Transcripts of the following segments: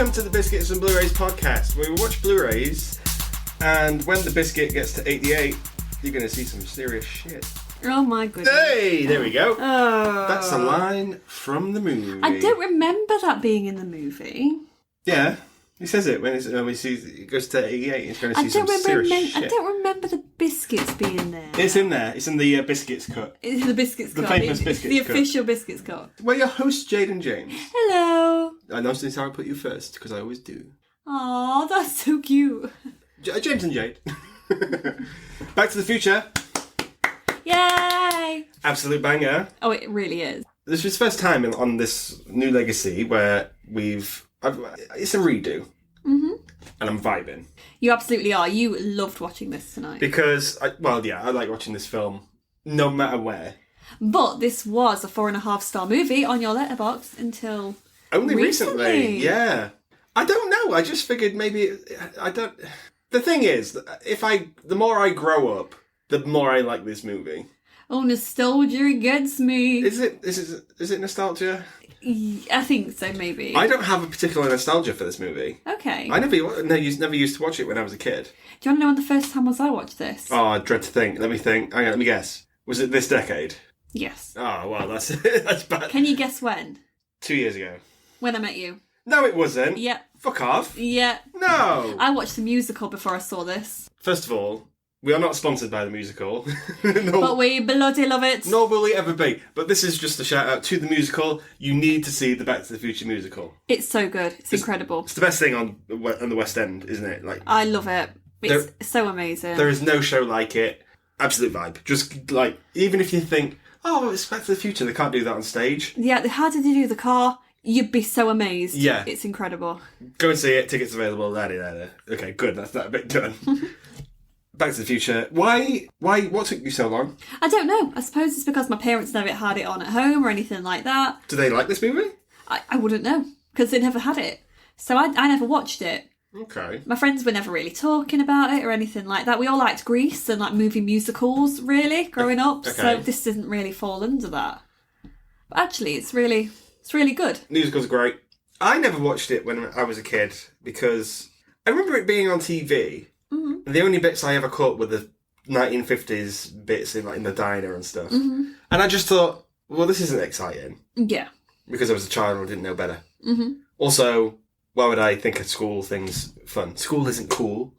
Welcome to the Biscuits and Blurays Podcast, where we watch Blu-rays, and when the biscuit gets to 88, you're going to see some serious shit. Oh my goodness. Hey, there we go. Oh. That's a line from the movie. I don't remember that being in the movie. Yeah, he says it when it goes to 88. He's going to see some serious shit. I don't remember the biscuits being there. It's in there. It's in the Biscuits cut. It's the biscuits cut. The famous Biscuits The cut. official biscuits cut. We're your hosts, Jade and James. Hello. I noticed this how I put you first, because I always do. Aw, that's so cute. James and Jade. Back to the Future. Yay! Absolute banger. Oh, it really is. This was the first time on this new legacy where it's a redo. Mm-hmm. And I'm vibing. You absolutely are. You loved watching this tonight. Because, I like watching this film no matter where. But this was a 4.5-star movie on your letterbox until only recently. Yeah. I don't know. I just figured maybe The thing is, the more I grow up, the more I like this movie. Oh, nostalgia gets me. Is it nostalgia? I think so, maybe. I don't have a particular nostalgia for this movie. Okay. I never used to watch it when I was a kid. Do you want to know when the first time was I watched this? Oh, I dread to think. Let me think. Hang on, let me guess. Was it this decade? Yes. Oh, well, that's bad. Can you guess when? 2 years ago. When I Met You. No, it wasn't. Yeah. Fuck off. Yeah. No. I watched the musical before I saw this. First of all, we are not sponsored by the musical. No, but we bloody love it. Nor will we ever be. But this is just a shout out to the musical. You need to see the Back to the Future musical. It's so good. It's incredible. It's the best thing on the West End, isn't it? Like, I love it. It's so amazing. There is no show like it. Absolute vibe. Just like, even if you think, oh, it's Back to the Future, they can't do that on stage. Yeah, how did they do the car? You'd be so amazed. Yeah. It's incredible. Go and see it. Tickets available. Okay, good. That's that bit done. Back to the Future. Why? What took you so long? I don't know. I suppose it's because my parents never had it on at home or anything like that. Do they like this movie? I wouldn't know, because they never had it. So I never watched it. Okay. My friends were never really talking about it or anything like that. We all liked Grease and like movie musicals, really, growing up. Okay. So this doesn't really fall under that. But actually, it's really good. Musical's great. I never watched it when I was a kid because I remember it being on TV. Mm-hmm. The only bits I ever caught were the 1950s bits in the diner and stuff. Mm-hmm. And I just thought, well, this isn't exciting. Yeah. Because I was a child and I didn't know better. Mm-hmm. Also, why would I think of school things fun? School isn't cool.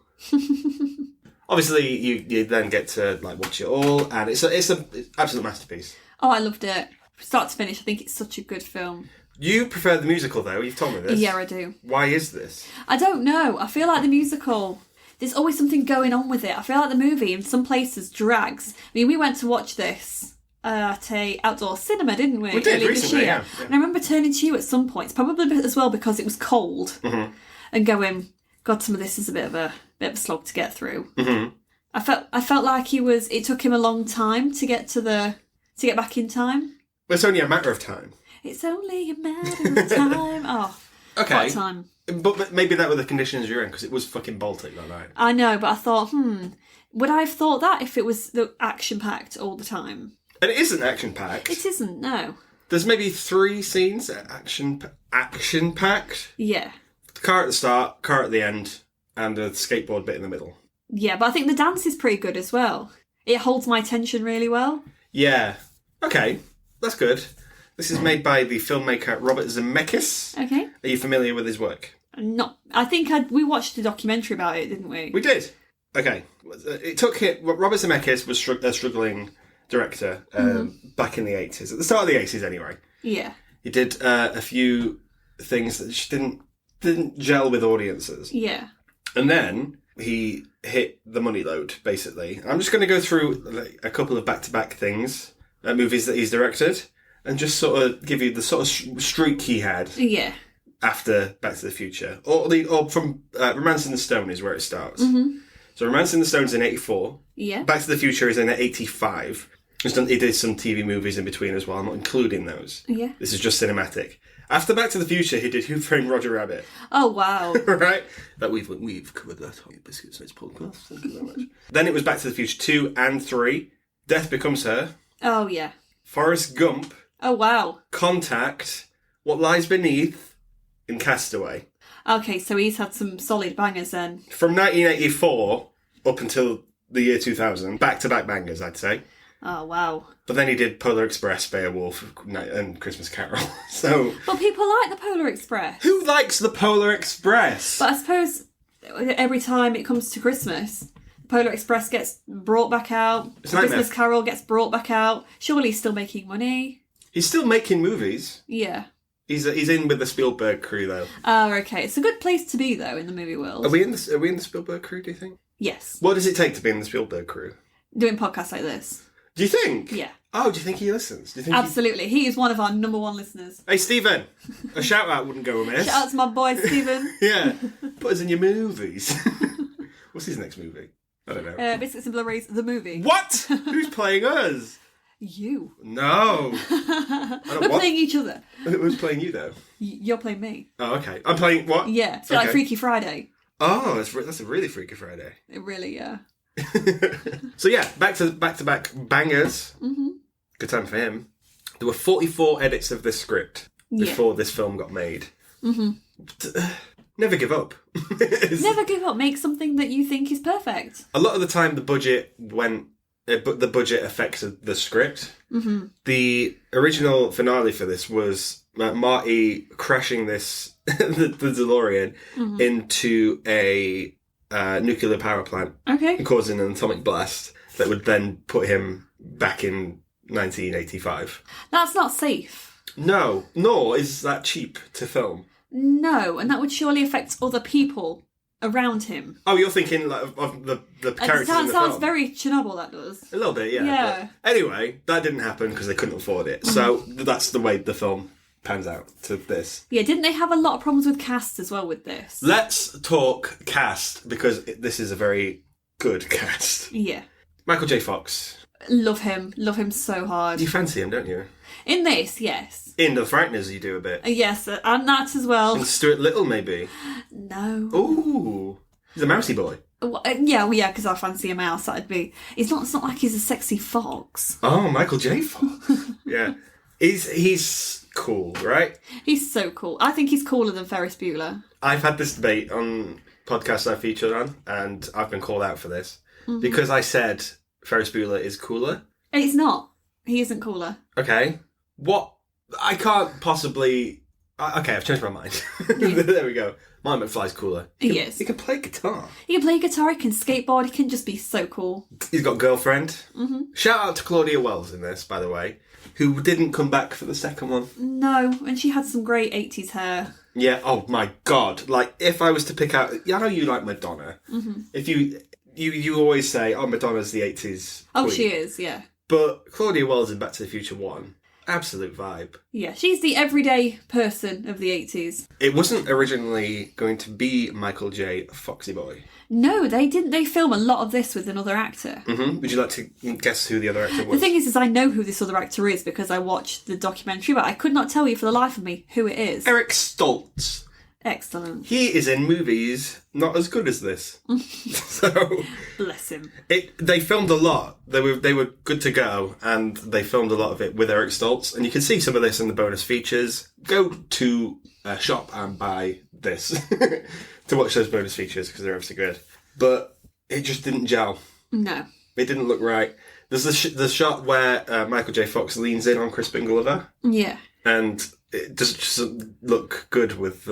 Obviously, you then get to watch it all, and it's an absolute masterpiece. Oh, I loved it. Start to finish, I think it's such a good film. You prefer the musical, though. You've told me this. Yeah, I do. Why is this? I don't know. I feel like the musical, there's always something going on with it. I feel like the movie, in some places, drags. I mean, we went to watch this at a outdoor cinema, didn't we? We did, recently, yeah. And I remember turning to you at some points, probably as well because it was cold, mm-hmm. and going, God, some of this is a bit of a slog to get through. Mm-hmm. I felt like it took him a long time to get get back in time. But it's only a matter of time. It's only a matter of time. Oh, okay. What time? But maybe that were the conditions you're in, because it was fucking Baltic that night. I know, but I thought, would I have thought that if it was the action-packed all the time? And it isn't action-packed. It isn't, no. There's maybe 3 scenes that are action-packed. Yeah. The car at the start, car at the end, and the skateboard bit in the middle. Yeah, but I think the dance is pretty good as well. It holds my attention really well. Yeah. Okay. That's good. This is made by the filmmaker Robert Zemeckis. Okay. Are you familiar with his work? Not. I think we watched a documentary about it, didn't we? We did. Okay. Robert Zemeckis was a struggling director back in the 80s. At the start of the 80s, anyway. Yeah. He did a few things that just didn't gel with audiences. Yeah. And then he hit the money load, basically. I'm just going to go through a couple of back-to-back things. Movies that he's directed, and just sort of give you the sort of streak he had after Back to the Future. Or from Romance in the Stone is where it starts. Mm-hmm. So Romance in the Stone's in 84. Yeah. Back to the Future is in 85. He did some TV movies in between as well. I'm not including those. Yeah. This is just cinematic. After Back to the Future, he did Who Framed Roger Rabbit. Oh, wow. Right? That we've covered that on Biscuits Podcast. Thank you very much. Then it was Back to the Future 2 and 3. Death Becomes Her. Oh, yeah. Forrest Gump. Oh, wow. Contact. What Lies Beneath. And Castaway. Okay, so he's had some solid bangers then. From 1984 up until the year 2000, back-to-back bangers, I'd say. Oh, wow. But then he did Polar Express, Beowulf, and Christmas Carol. So, But people like the Polar Express. who likes the Polar Express? But I suppose every time it comes to Christmas, Polar Express gets brought back out. Christmas Carol gets brought back out. Surely he's still making money. He's still making movies. Yeah. He's in with the Spielberg crew, though. Oh, okay. It's a good place to be, though, in the movie world. Are we in the Spielberg crew, do you think? Yes. What does it take to be in the Spielberg crew? Doing podcasts like this. Do you think? Yeah. Oh, do you think he listens? Do you think Absolutely. He is one of our number one listeners. Hey, Stephen! A shout-out wouldn't go amiss. Shout out to my boy, Stephen. Yeah. Put us in your movies. What's his next movie? I don't know. Biscuits Blurays, the movie. What? Who's playing us? You. No. We're playing each other. Who's playing you, though? You're playing me. Oh, okay. I'm playing what? Yeah. So like Freaky Friday. Oh, that's a really Freaky Friday. It really, yeah. So yeah, back to back bangers. Mm-hmm. Good time for him. There were 44 edits of this script before this film got made. Mm-hmm. Never give up. Never give up. Make something that you think is perfect. A lot of the time, the budget affected the script. Mm-hmm. The original finale for this was Marty crashing the DeLorean into a nuclear power plant, causing an atomic blast that would then put him back in 1985. That's not safe. No, nor is that cheap to film. No, and that would surely affect other people around him. Oh, you're thinking like, of the characters in the film. Sounds very Chernobyl, that does. A little bit, yeah. Yeah. But anyway, that didn't happen because they couldn't afford it. So that's the way the film pans out to this. Yeah, didn't they have a lot of problems with cast as well with this? Let's talk cast, because this is a very good cast. Yeah. Michael J. Fox. Love him so hard. You fancy him, don't you? In this, yes. In The Frighteners, you do a bit. Yes, and that as well. And Stuart Little, maybe. No. Ooh. He's a mousy boy. Yeah, because I fancy a mouse. That'd be. It's not like he's a sexy fox. Oh, Michael J. Fox. Yeah. He's cool, right? He's so cool. I think he's cooler than Ferris Bueller. I've had this debate on podcasts I've featured on, and I've been called out for this. Because I said Ferris Bueller is cooler. And he's not. He isn't cooler. Okay. What? I can't possibly... Okay, I've changed my mind. There we go. Martin McFly's cooler. He is. He can play guitar. He can play guitar, he can skateboard, he can just be so cool. He's got a girlfriend. Shout out to Claudia Wells in this, by the way, who didn't come back for the second one. No, and she had some great 80s hair. Yeah, oh my God. Like, if I was to pick out... I know you like Madonna. If you always say, oh, Madonna's the 80s Oh, queen. she is, yeah. But Claudia Wells in Back to the Future 1, absolute vibe. Yeah, she's the everyday person of the 80s. It wasn't originally going to be Michael J. Foxy Boy. No, they didn't. They film a lot of this with another actor. Would you like to guess who the other actor was? The thing is I know who this other actor is because I watched the documentary, but I could not tell you for the life of me who it is. Eric Stoltz. Excellent. He is in movies not as good as this. So bless him. They filmed a lot. They were good to go, and they filmed a lot of it with Eric Stoltz. And you can see some of this in the bonus features. Go to a shop and buy this to watch those bonus features because they're obviously good. But it just didn't gel. No. It didn't look right. There's the shot where Michael J. Fox leans in on Crispin Glover. Yeah. And it doesn't look good with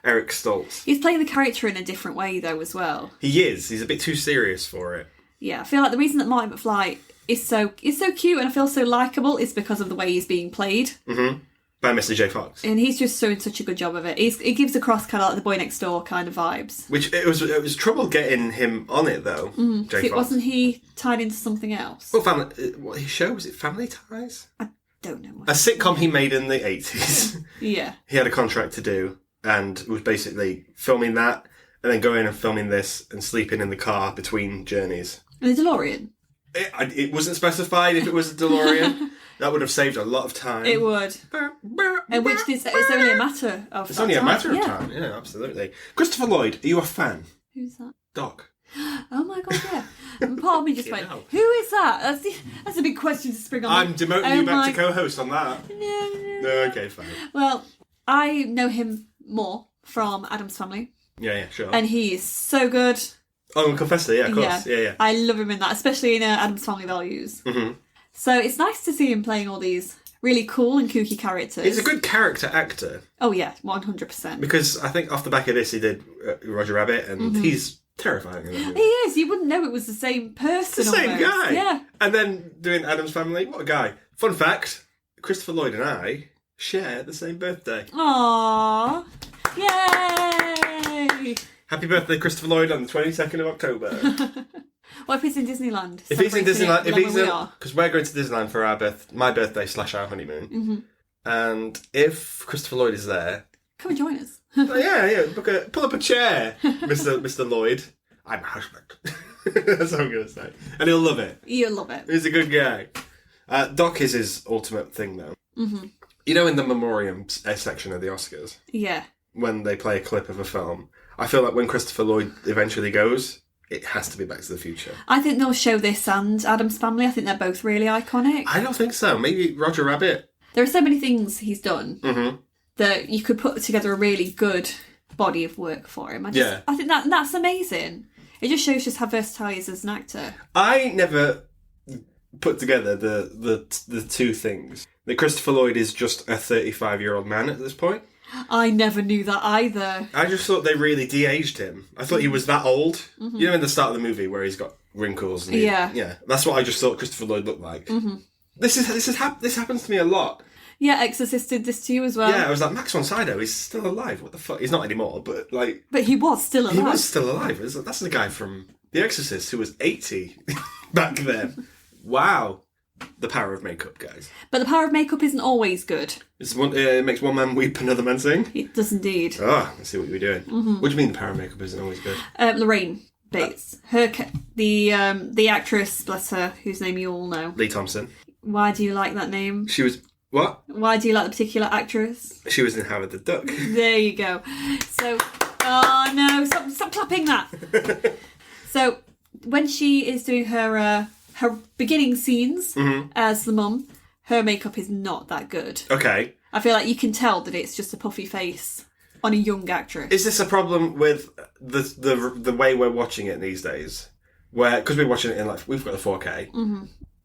Eric Stoltz. He's playing the character in a different way, though, as well. He is. He's a bit too serious for it. Yeah, I feel like the reason that Marty McFly is so cute and I feel so likeable is because of the way he's being played. By Mr. J. Fox. And he's just doing such a good job of it. It gives across kind of like the boy next door kind of vibes. Which it was trouble getting him on it though. J. Fox. Wasn't he tied into something else? Well, what his show was it? Family Ties. I don't know. A sitcom he made in the 80s. Yeah. He had a contract to do and was basically filming that and then going and filming this and sleeping in the car between journeys. The DeLorean. It wasn't specified if it was a DeLorean. That would have saved a lot of time. It would. And which is it's only a matter of It's only a matter of time, yeah, absolutely. Christopher Lloyd, are you a fan? Who's that? Doc. Oh my God, yeah. And part of me just went, who is that? That's a big question to spring on. I'm demoting you back to co-host on that. No. No, okay, fine. Well, I know him more from Addams Family. Yeah, sure. And he is so good. Oh, Uncle Fester, yeah, of course. Yeah. I love him in that, especially in Addams Family Values. Mm-hmm. So it's nice to see him playing all these really cool and kooky characters. He's a good character actor. Oh, yeah, 100%. Because I think off the back of this, he did Roger Rabbit, and he's terrifying in that movie. He is. You wouldn't know it was the same person. It's the same almost. guy. Yeah. And then doing Addams Family, what a guy. Fun fact, Christopher Lloyd and I share the same birthday. Aww. Yay! Happy birthday, Christopher Lloyd, on the 22nd of October. What if he's in Disneyland? If he's in Disneyland, because we're going to Disneyland for my birthday / our honeymoon. Mm-hmm. And if Christopher Lloyd is there, come and join us. yeah. Pull up a chair, Mr. Lloyd. I'm a husband. That's what I'm going to say. And he'll love it. You'll love it. He's a good guy. Doc is his ultimate thing, though. Mm-hmm. You know, in the memoriam section of the Oscars? Yeah. When they play a clip of a film, I feel like when Christopher Lloyd eventually goes, it has to be Back to the Future. I think they'll show this and Addams Family. I think they're both really iconic. I don't think so. Maybe Roger Rabbit. There are so many things he's done that you could put together a really good body of work for him. I think that's amazing. It just shows just how versatile he is as an actor. I never put together the two things. That Christopher Lloyd is just a 35-year-old man at this point. I never knew that either. I just thought they really de-aged him. I thought he was that old. Mm-hmm. You know, in the start of the movie where he's got wrinkles. And yeah. That's what I just thought Christopher Lloyd looked like. Mm-hmm. This happens to me a lot. Yeah, Exorcist did this to you as well. Yeah, I was like, Max von Sydow, he's still alive. What the fuck? He's not anymore, but like... But he was still alive. He was still alive. That's the guy from The Exorcist who was 80 back then. Wow. The power of makeup, guys. But the power of makeup isn't always good. It makes one man weep, another man sing. It does indeed. Let's see what you're doing. Mm-hmm. What do you mean the power of makeup isn't always good? Lorraine Bates. The actress, bless her, whose name you all know. Lee Thompson. Why do you like that name? She was... What? Why do you like the particular actress? She was in Howard the Duck. There you go. So... Oh, no. Stop clapping that. So, when she is doing her beginning scenes as the mum, her makeup is not that good. Okay. I feel like you can tell that it's just a puffy face on a young actress. Is this a problem with the way we're watching it these days? Because we're watching it in, like, we've got the 4K,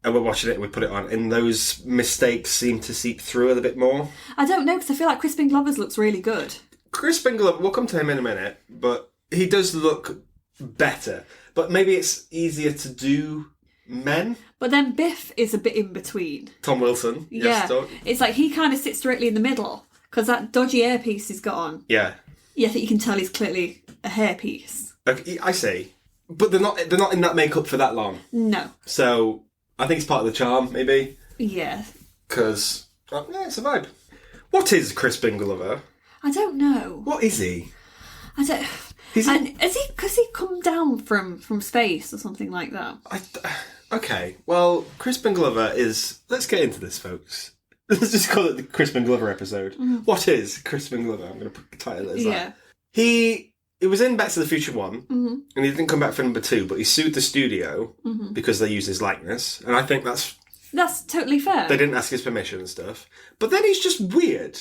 and we're watching it and we put it on, and those mistakes seem to seep through a little bit more? I don't know, because I feel like Crispin Glover's looks really good. Crispin Glover, we'll come to him in a minute, but he does look better. But maybe it's easier to do men. But then Biff is a bit in between. Tom Wilson. Yeah. Yes, it's like he kind of sits directly in the middle, because that dodgy earpiece he's got on. Yeah. Yeah, I think you can tell he's clearly a hairpiece. Okay, I see. But they're not in that makeup for that long. No. So I think it's part of the charm, maybe. Yeah. Because it's a vibe. What is Crispin Glover? I don't know. What is he? I don't. Has he come down from space or something like that? Okay. Well, Crispin Glover is. Let's get into this, folks. Let's just call it the Crispin Glover episode. Mm-hmm. What is Crispin Glover? I'm going to put the title as that. He was in Back to the Future 1, and he didn't come back for number 2, but he sued the studio because they used his likeness, and I think that's totally fair. They didn't ask his permission and stuff. But then he's just weird.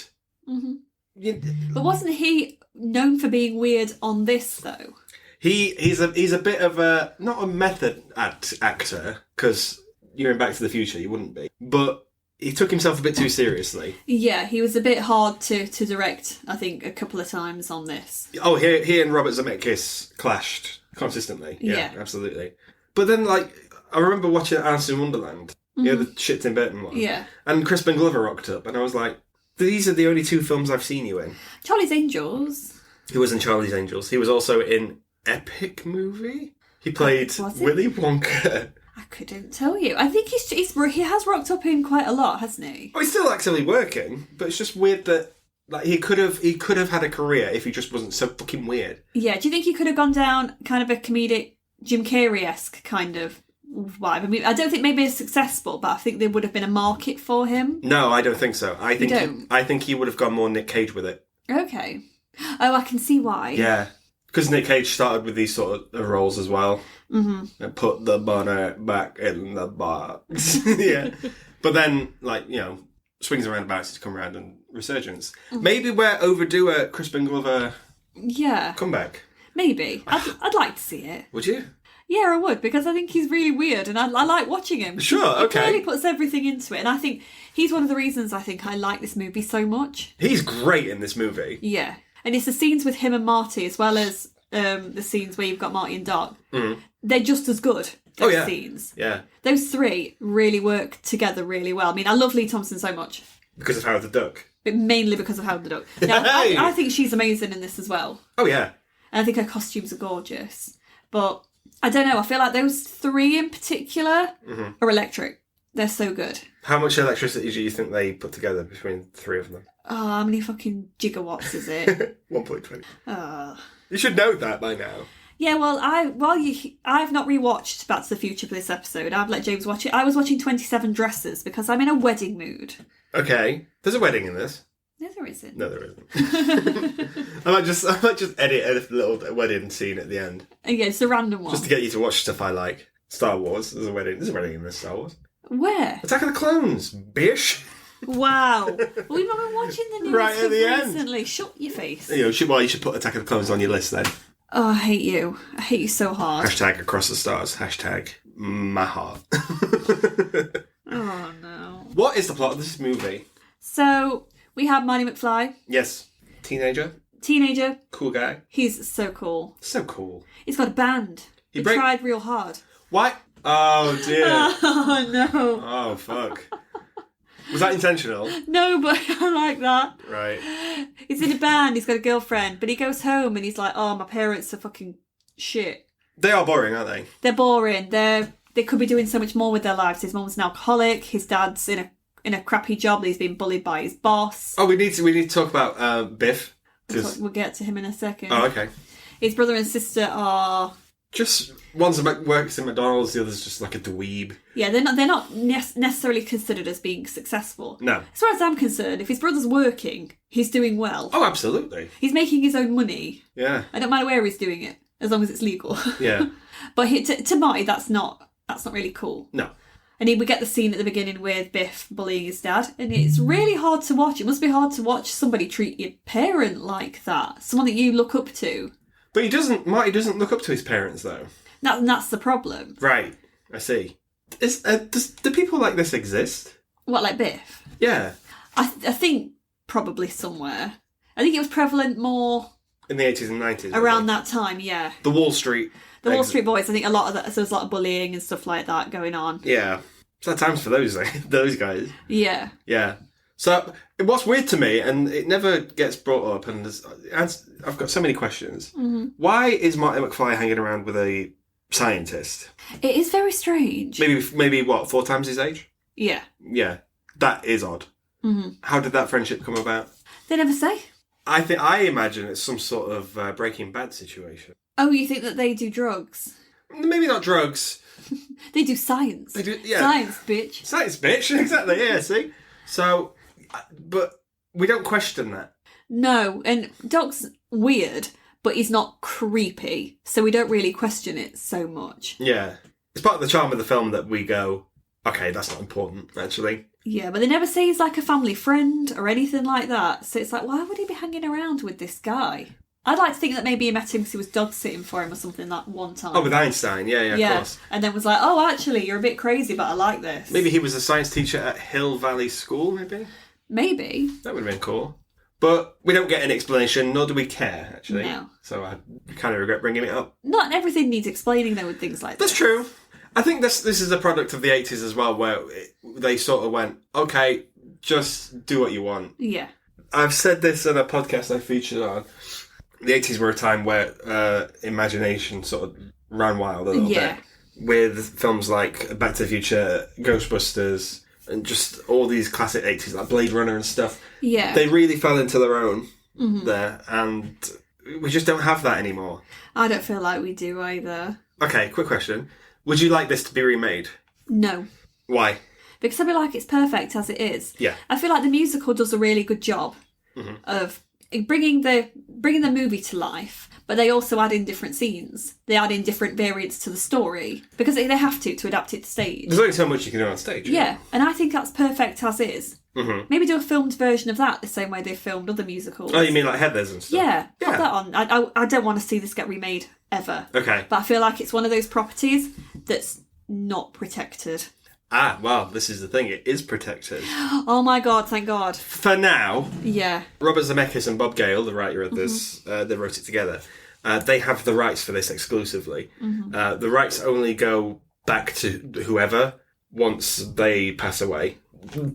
Mm-hmm. But wasn't he known for being weird on this, though? He's a bit of a, not a method actor, because you're in Back to the Future, you wouldn't be, but he took himself a bit too seriously. Yeah, he was a bit hard to direct, I think, a couple of times on this. Oh, he and Robert Zemeckis clashed consistently. Yeah, absolutely. But then, like, I remember watching Alice in Wonderland, you know, the shit Tim Burton one. Yeah. And Crispin Glover rocked up, and I was like, these are the only 2 films I've seen you in. Charlie's Angels. He was in Charlie's Angels. He was also in Epic Movie. He played Willy Wonka. I couldn't tell you. I think he has rocked up in quite a lot, hasn't he? Oh, he's still actively working, but it's just weird that like he could have had a career if he just wasn't so fucking weird. Yeah. Do you think he could have gone down kind of a comedic Jim Carrey-esque kind of vibe? I mean, I don't think maybe it's successful, but I think there would have been a market for him. No, I don't think so. I think he would have gone more Nick Cage with it. Okay. Oh, I can see why. Yeah. Because Nick Cage started with these sort of roles as well. Mm-hmm. And put the bonnet back in the box. Yeah. But then, like, you know, swings around about to come around and resurgence. Mm-hmm. Maybe we're overdue a Crispin Glover Yeah. Come back. Maybe. I'd like to see it. Would you? Yeah, I would, because I think he's really weird and I like watching him. Sure, okay. He really puts everything into it, and I think he's one of the reasons I think I like this movie so much. He's great in this movie. Yeah. And it's the scenes with him and Marty, as well as the scenes where you've got Marty and Doc. They're just as good, those scenes. Yeah. Those three really work together really well. I mean, I love Lee Thompson so much. Because of Howard the Duck. But mainly because of Howard the Duck. Now, I think she's amazing in this as well. Oh, yeah. And I think her costumes are gorgeous. But I don't know, I feel like those three in particular are electric. They're so good. How much electricity do you think they put together between the three of them? Oh, how many fucking gigawatts is it? 1.20. You should know that by now. Yeah, well, I've not rewatched Back to the Future for this episode. I've let James watch it. I was watching 27 Dresses because I'm in a wedding mood. Okay. There's a wedding in this. No, there isn't. No, there isn't. I might just edit a little wedding scene at the end. Yeah, it's a random one. Just to get you to watch stuff I like. Star Wars. There's a wedding in this Star Wars. Where? Attack of the Clones, bish. Wow. We've not been watching the new Right at the end. recently. Shut your face. You should put Attack of the Clones on your list then. Oh, I hate you. I hate you so hard. Hashtag across the stars. Hashtag my heart. Oh, no. What is the plot of this movie? So, we have Marty McFly. Yes. Teenager. Cool guy. He's so cool. So cool. He's got a band. He tried real hard. What? Oh, dear. Oh, no. Oh, fuck. Was that intentional? No, but I like that. Right. He's in a band, he's got a girlfriend, but he goes home and he's like, oh, my parents are fucking shit. They are boring, aren't they? They're boring. They could be doing so much more with their lives. His mum's an alcoholic. His dad's in a crappy job that he's being bullied by his boss. Oh, we need to talk about Biff. We'll get to him in a second. Oh, okay. His brother and sister are... Just, one's works in McDonald's, the other's just like a dweeb. Yeah, they're not necessarily considered as being successful. No. As far as I'm concerned, if his brother's working, he's doing well. Oh, absolutely. He's making his own money. Yeah. I don't matter where he's doing it, as long as it's legal. Yeah. But to Marty, that's not really cool. No. And we get the scene at the beginning with Biff bullying his dad, and it's really hard to watch. It must be hard to watch somebody treat your parent like that, someone that you look up to. But Marty doesn't look up to his parents, though. That's the problem. Right, I see. Do people like this exist? What, like Biff? Yeah. I think probably somewhere. I think it was prevalent more... In the 80s and 90s. Around that time, yeah. The Wall Street... Wall Street Boys, I think a lot of that, so there's a lot of bullying and stuff like that going on. Yeah. Sad times for those guys. Yeah. Yeah. So, what's weird to me, and it never gets brought up, and I've got so many questions. Mm-hmm. Why is Marty McFly hanging around with a scientist? It is very strange. Maybe what, 4 times his age? Yeah. Yeah. That is odd. Mm-hmm. How did that friendship come about? They never say. I imagine it's some sort of Breaking Bad situation. Oh, you think that they do drugs? Maybe not drugs. They do science. They do, yeah. Science, bitch. Science, bitch. Exactly, yeah, see? So, but we don't question that. No, and Doc's weird, but he's not creepy, so we don't really question it so much. Yeah. It's part of the charm of the film that we go, okay, that's not important, actually. Yeah, but they never say he's like a family friend or anything like that, so it's like, why would he be hanging around with this guy? I'd like to think that maybe he met him because he was dog sitting for him or something that one time. Oh, with Einstein, yeah, of course. And then was like, oh, actually, you're a bit crazy, but I like this. Maybe he was a science teacher at Hill Valley School, maybe? Maybe. That would have been cool. But we don't get an explanation, nor do we care, actually. No. So I kind of regret bringing it up. Not everything needs explaining, though, with things like That's true. I think this is a product of the 80s as well, where they sort of went, okay, just do what you want. Yeah. I've said this in a podcast I featured on. The 80s were a time where imagination sort of ran wild a little bit. With films like Back to the Future, Ghostbusters, and just all these classic 80s, like Blade Runner and stuff. Yeah. They really fell into their own there, and we just don't have that anymore. I don't feel like we do either. Okay, quick question. Would you like this to be remade? No. Why? Because I feel like it's perfect as it is. Yeah. I feel like the musical does a really good job of bringing the movie to life, but they also add in different scenes. They add in different variants to the story because they have to adapt it to stage. There's only so much you can do on stage. Yeah, and I think that's perfect as is. Maybe do a filmed version of that the same way they filmed other musicals. Oh, you mean like Heathers and stuff? Yeah, put that on. I don't want to see this get remade ever. Okay. But I feel like it's one of those properties that's not protected. Ah, well, this is the thing. It is protected. Oh my God, thank God. For now. Yeah. Robert Zemeckis and Bob Gale, the writer of this, they wrote it together. They have the rights for this exclusively. The rights only go back to whoever once they pass away.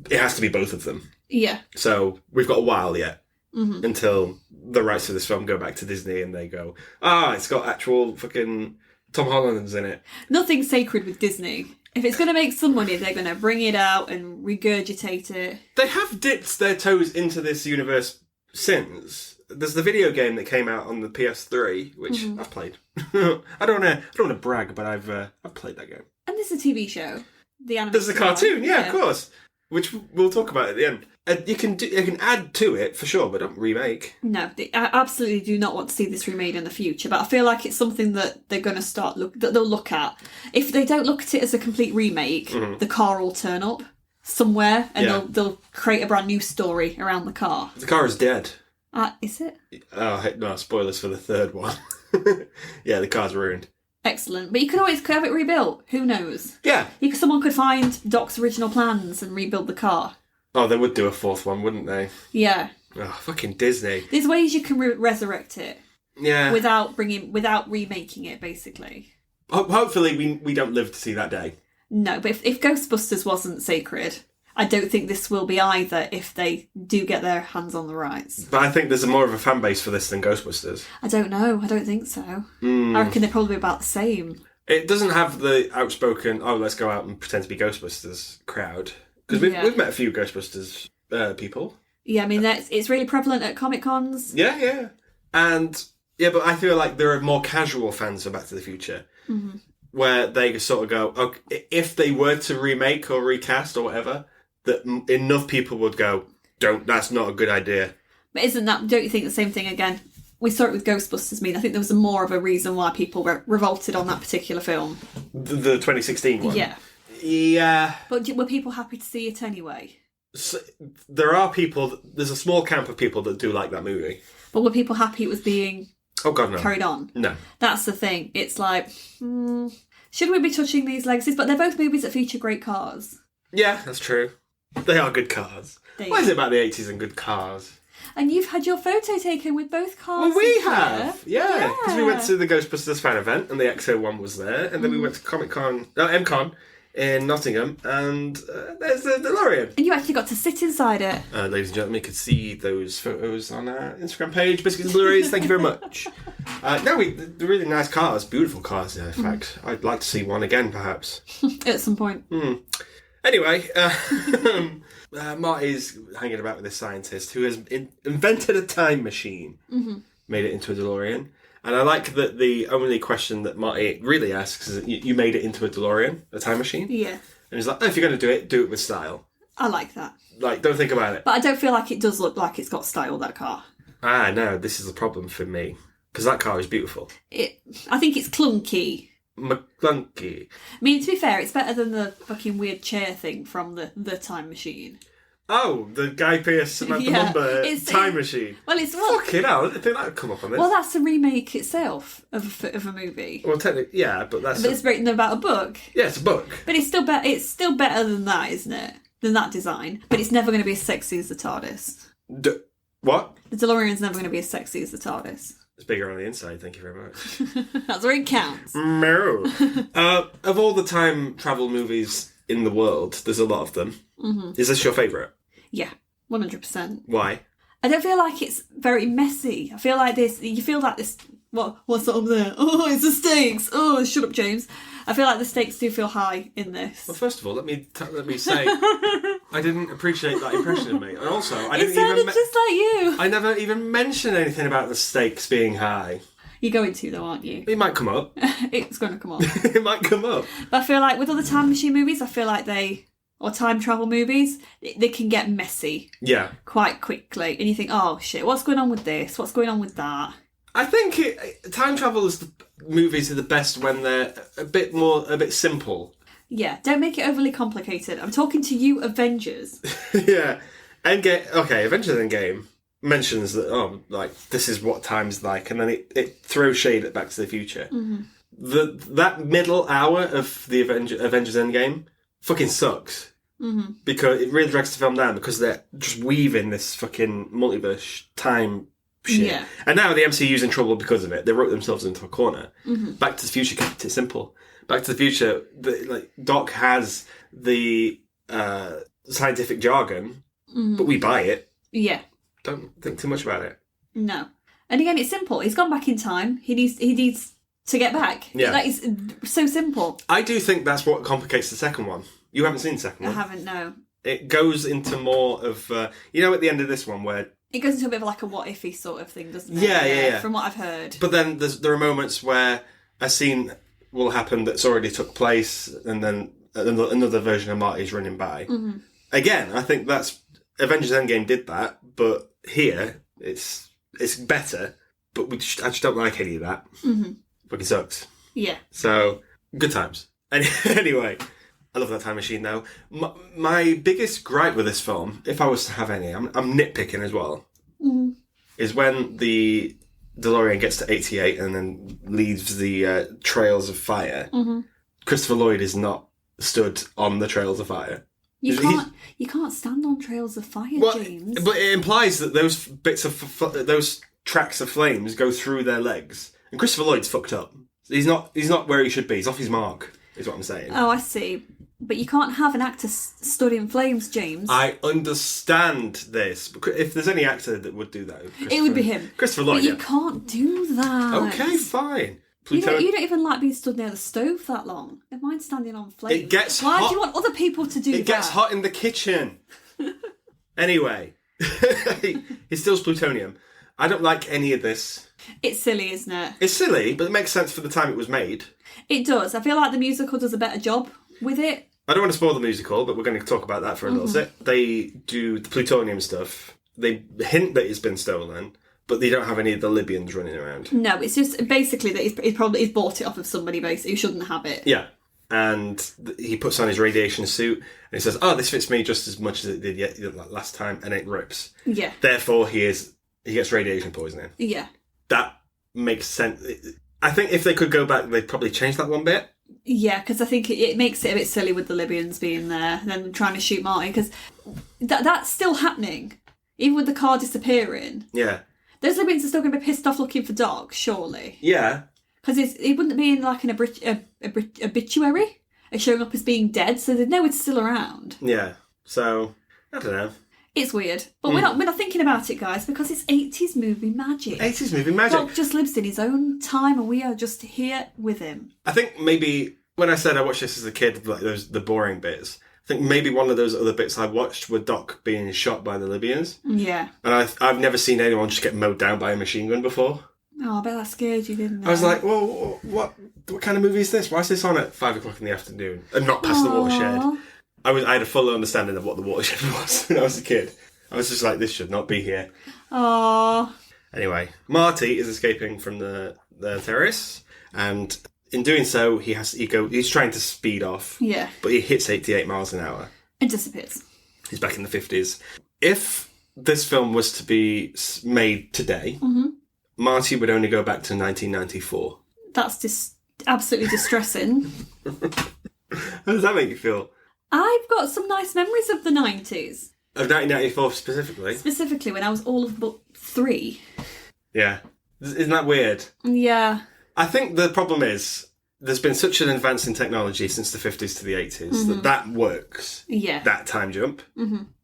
It has to be both of them. Yeah. So we've got a while yet until the rights to this film go back to Disney and they go, it's got actual fucking Tom Holland's in it. Nothing's sacred with Disney. If it's going to make some money, they're going to bring it out and regurgitate it. They have dipped their toes into this universe since. There's the video game that came out on the PS3, which I've played. I don't want to brag, but I've played that game. And there's a TV show. The animated There's a cartoon, yeah, of course. Which we'll talk about at the end. You can add to it for sure, but don't remake. No, I absolutely do not want to see this remade in the future. But I feel like it's something that they're going to that they'll look at. If they don't look at it as a complete remake, the car will turn up somewhere, and they'll create a brand new story around the car. The car is dead. Is it? Oh no! Spoilers for the third one. Yeah, the car's ruined. Excellent. But you could always have it rebuilt. Who knows? Yeah. Someone could find Doc's original plans and rebuild the car. Oh, they would do a fourth one, wouldn't they? Yeah. Oh, fucking Disney. There's ways you can resurrect it. Yeah. Without remaking it, basically. Hopefully we don't live to see that day. No, but if Ghostbusters wasn't sacred, I don't think this will be either if they do get their hands on the rights. But I think there's more of a fan base for this than Ghostbusters. I don't know. I don't think so. I reckon they're probably about the same. It doesn't have the outspoken, let's go out and pretend to be Ghostbusters crowd. Because we've met a few Ghostbusters people. Yeah, I mean, it's really prevalent at Comic-Cons. Yeah. And, but I feel like there are more casual fans of Back to the Future. Where they sort of go, okay, if they were to remake or recast or whatever, that enough people would go, that's not a good idea. But don't you think the same thing again? We saw it with Ghostbusters. I think there was more of a reason why people revolted on that particular film. The 2016 one? Yeah. Yeah. But were people happy to see it anyway? So, there's a small camp of people that do like that movie. But were people happy it was being carried on? No. That's the thing. It's like, should we be touching these legacies? But they're both movies that feature great cars. Yeah, that's true. They are good cars. Why is it about the 80s and good cars? And you've had your photo taken with both cars. Well, we have. Yeah. Because we went to the Ghostbusters fan event and the XO1 was there. And then we went to MCon in Nottingham, and there's the DeLorean. And you actually got to sit inside it. Ladies and gentlemen, you could see those photos on our Instagram page, Biscuits Blurays. Thank you very much. They're really nice cars, beautiful cars, in fact. I'd like to see one again, perhaps. At some point. Anyway, Marty's hanging about with this scientist who has invented a time machine, made it into a DeLorean. And I like that the only question that Marty really asks is, you made it into a DeLorean, a time machine? Yeah. And he's like, if you're going to do it with style. I like that. Like, don't think about it. But I don't feel like it does look like it's got style, that car. No, this is the problem for me. Because that car is beautiful. I think it's clunky. McClunky. I mean, to be fair, it's better than the fucking weird chair thing from the time machine. Oh, the Guy Pearce Samantha Mumba time machine. Well, it's fucking hell. I didn't think that would come up on this. Well, that's a remake itself of a movie. Well, technically, yeah, but that's. But it's written about a book. Yeah, it's a book. But it's still better. It's still better than that, isn't it? Than that design. But it's never going to be as sexy as the TARDIS. What? The DeLorean's never going to be as sexy as the TARDIS. It's bigger on the inside. Thank you very much. That's where it counts. No. Of all the time travel movies in the world, there's a lot of them. Is this your favourite? Yeah. 100%. Why? I don't feel like it's very messy. I feel like you feel like this, what's up there? Oh, it's the stakes. Oh, shut up, James. I feel like the stakes do feel high in this. Well, first of all, let me say, I didn't appreciate that impression of me. And also, it sounded just like you. I never even mentioned anything about the stakes being high. You're going to, though, aren't you? It might come up. It's going to come up. It might come up. But I feel like with other time machine movies, or time travel movies, they can get messy. Yeah. Quite quickly. And you think, oh shit, what's going on with this? What's going on with that? I think time travel movies are the best when they're a bit simple. Yeah, don't make it overly complicated. I'm talking to you, Avengers. Yeah. Endgame. Okay, Avengers Endgame mentions that this is what time's like, and then it throws shade at Back to the Future. That middle hour of the Avengers Endgame fucking sucks because it really drags the film down because they're just weaving this fucking multiverse time shit. Yeah. And now the MCU's in trouble because of it. They wrote themselves into a corner. Back to the Future kept it simple. Back to the Future, Doc has the scientific jargon, but we buy it. Yeah. Don't think too much about it. No. And again, it's simple. He's gone back in time. He needs to get back. Yeah. That is so simple. I do think that's what complicates the second one. You haven't seen the second one? I haven't, no. It goes into more of, at the end of this one where... It goes into a bit of like a what-ify sort of thing, doesn't it? Yeah. From what I've heard. But then there are moments where a scene will happen that's already took place, and then another version of Marty's running by. Again, I think that's... Avengers Endgame did that, but here, it's better, but I just don't like any of that. Fucking sucks. Yeah. So, good times. Anyway, I love that time machine though. My biggest gripe with this film, if I was to have any, I'm nitpicking as well, is when the DeLorean gets to 88 and then leaves the trails of fire. Christopher Lloyd is not stood on the trails of fire. You can't stand on trails of fire, James. But it implies that those bits of those tracks of flames go through their legs, and Christopher Lloyd's fucked up. He's not where he should be. He's off his mark, is what I'm saying. Oh, I see. But you can't have an actor stood in flames, James. I understand this. If there's any actor that would do that, it would be him. Christopher Lloyd. But you can't do that. Okay, fine. You don't even like being stood near the stove that long. Never mind standing on flames. It gets Why hot. do you want other people to do that? It gets hot in the kitchen. Anyway, he steals plutonium. I don't like any of this. It's silly, isn't it? It's silly, but it makes sense for the time it was made. It does. I feel like the musical does a better job with it. I don't want to spoil the musical, but we're going to talk about that for a little bit. They do the plutonium stuff. They hint that it's been stolen, but they don't have any of the Libyans running around. No, it's just basically that he's bought it off of somebody basically who shouldn't have it. Yeah. And he puts on his radiation suit and he says, "Oh, this fits me just as much as it did last time," and it rips. Yeah. Therefore, he gets radiation poisoning. Yeah. That makes sense. I think if they could go back, they'd probably change that one bit. Yeah, because I think it makes it a bit silly with the Libyans being there and then trying to shoot Marty, because that's still happening, even with the car disappearing. Yeah. Those Libyans are still going to be pissed off looking for Doc, surely. Yeah. Because it wouldn't be in like an obituary, showing up as being dead, so they'd know it's still around. Yeah. So, I don't know. It's weird. But we're not thinking about it, guys, because it's 80s movie magic. 80s movie magic. Doc just lives in his own time and we are just here with him. I think maybe when I said I watched this as a kid, like the boring bits, I think maybe one of those other bits I watched were Doc being shot by the Libyans. Yeah. And I've never seen anyone just get mowed down by a machine gun before. Oh, I bet that scared you, didn't it? I was like, well, what kind of movie is this? Why is this on at 5 o'clock in the afternoon and not past the watershed? I had a full understanding of what the watershed was when I was a kid. I was just like, this should not be here. Aww. Anyway, Marty is escaping from the terrorists, and in doing so, he's trying to speed off. Yeah. But he hits 88 miles an hour. And disappears. He's back in the 50s. If this film was to be made today, Marty would only go back to 1994. That's absolutely distressing. How does that make you feel? I've got some nice memories of the 90s. Of 1994 specifically? Specifically when I was all of but 3. Yeah. Isn't that weird? Yeah. I think the problem is there's been such an advance in technology since the 50s to the 80s that works. Yeah. That time jump.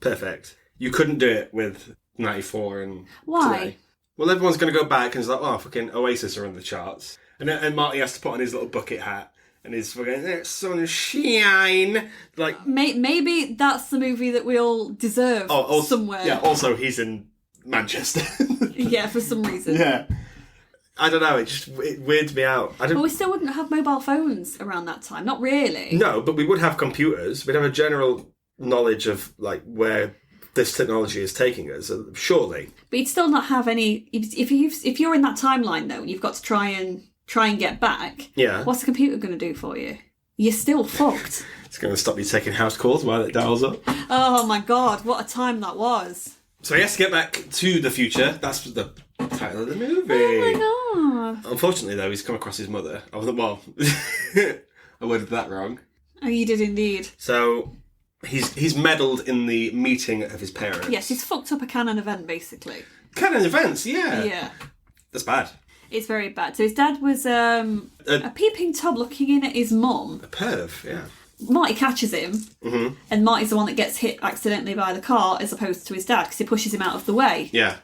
Perfect. You couldn't do it with 94 and Why? today. Well, everyone's going to go back and it's like, oh, fucking Oasis are on the charts. And Marty has to put on his little bucket hat and his fucking sunshine. Like, maybe that's the movie that we all deserve somewhere. Yeah, also he's in Manchester. Yeah, for some reason. Yeah. I don't know, it weirds me out. But we still wouldn't have mobile phones around that time. Not really. No, but we would have computers. We'd have a general knowledge of like where this technology is taking us, surely. But you'd still not have any. If you're in that timeline though, and you've got to try and get back. Yeah. What's the computer going to do for you? you're still fucked. It's going to stop you taking house calls while it dials up. Oh my God, what a time that was. So he has to get back to the future. That's the title of the movie. Oh my God. Unfortunately, though, he's come across his mother. Well, I worded that wrong. Oh, you did indeed. So he's meddled in the meeting of his parents. Yes, he's fucked up a canon event, basically. Canon events, yeah. Yeah. That's bad. It's very bad. So his dad was a peeping Tom looking in at his mum. A perv, yeah. Marty catches him, and Marty's the one that gets hit accidentally by the car as opposed to his dad because he pushes him out of the way. Yeah.